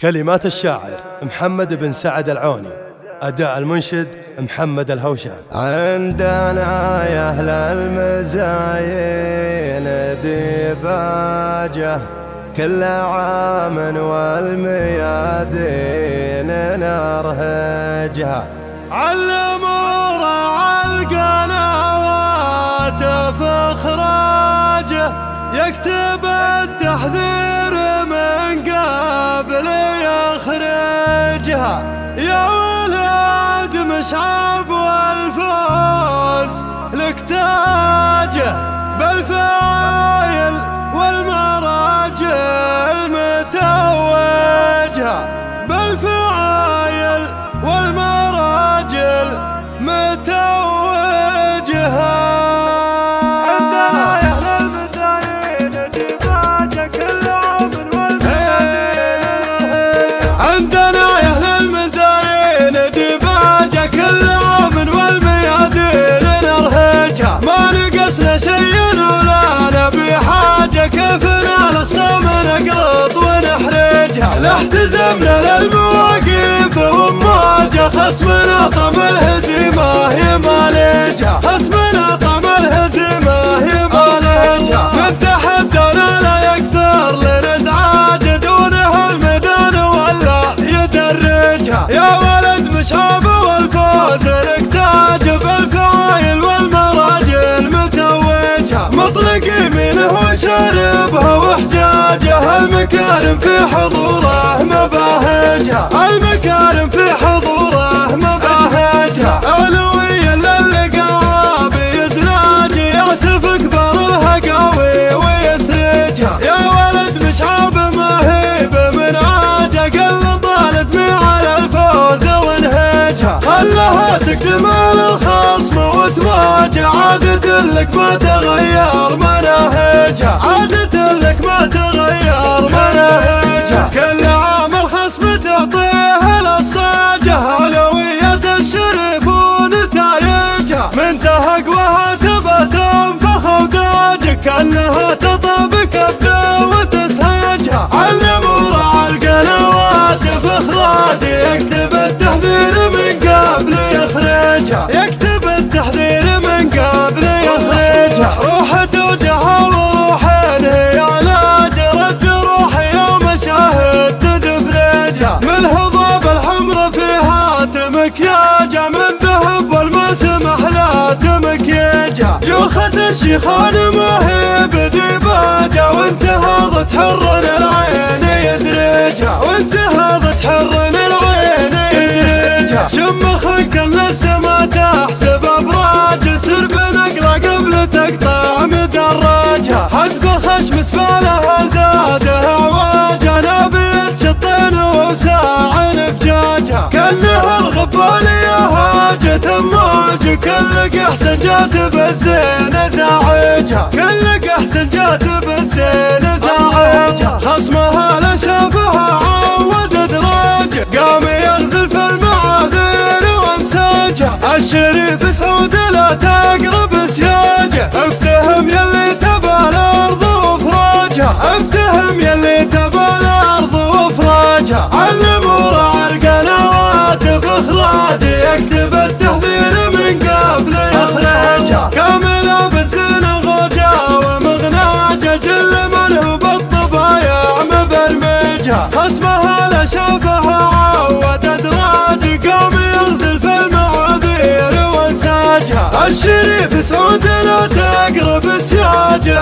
كلمات الشاعر محمد بن سعد العوني، أداء المنشد محمد الهوشان. عندنا يا أهل المزاين ديباجة كل عام والميادين نرهجها، علموا راعى القنوات فاخراجه يكتب التحذير من قبل يخرجها. يا ولد مشعب والفوز لك تاجه بالفعايل والمراجل متوجها، بالفعايل والمراجل متوجها. احتزمنا للمواقف ومواجه خصمنا طعم الهزيمة هي مالجها، خصمنا طعم الهزيمة هي مالجها. من تحدانا لا يكثر لنزعاج دونها الميدان ولا يدرجها. يا ولد مشعب والفوز لك تاج بالفعايل والمراجل متوجها، مطلق يمينه وشاربها وحجاجه. المكارم في حضوره مباهجها، المكارم في حضوره مباهجها. أولوية للقواب يزراج يعسف كبر الهقاوي ويسرجها. يا ولد مشعب مهيب من عاجه قل طالت مي على الفوز ونهجها. خلها تقدم على الخصم وتواجه، عادة لك ما تغير مناهجها، عادة لك ما تغير مناهجها. كل عام الخصم تعطيه للصاجة أولوية الشريف ونتايجها. من تهقوها تبى تنفخ وداجك كأنها تطابق ابدا وتسهجها. علموا راعى القنوات في اخراج يكتب التحذير من قبل يخرجها، يكتب التحذير من قبل يخرجها. روح توجهها وروحين هي علاج رد روحي يوم شاهد تدفرجها. من الهضاب الحمر فيها تمكياجها، من ذهب والمسم احلى تمكياجها. جوخة الشيخان ما هي بديباجها، وانتهضت حر العين يدرجها، وانتهضت حر العين يدرجها. شم خلق للسما تحسب ابراج، سر بنقرا قبل تقطع مدرجها. حذف خشم سبالها زادها عواجها، نابية شطين وساع فجاجها. كانها الغبالية هاجت امواج، كلك احسن جات بالزين زاعجها، كلك احسن جات بالزين زاعجها. خصمها لا شافها عود دراجه، قام يغزل في المعاذير وانساجها. الشريف سعود لا تقرب سياجه، افتهم يلي تبى الارض وفراجها، افتهم يلي تبى الارض وفراجها. علموا راعى القنوات في اخراج يكتب التحذير من قبل يخرجها. كامله بالزين غوجه ومغناجه، جل من هو بالطبايع مبرمجها. خصمها لا شافها عود ادراج، قام يغزل في المعاذير وانساجها. الشريف سعود لا تقرب سياجه،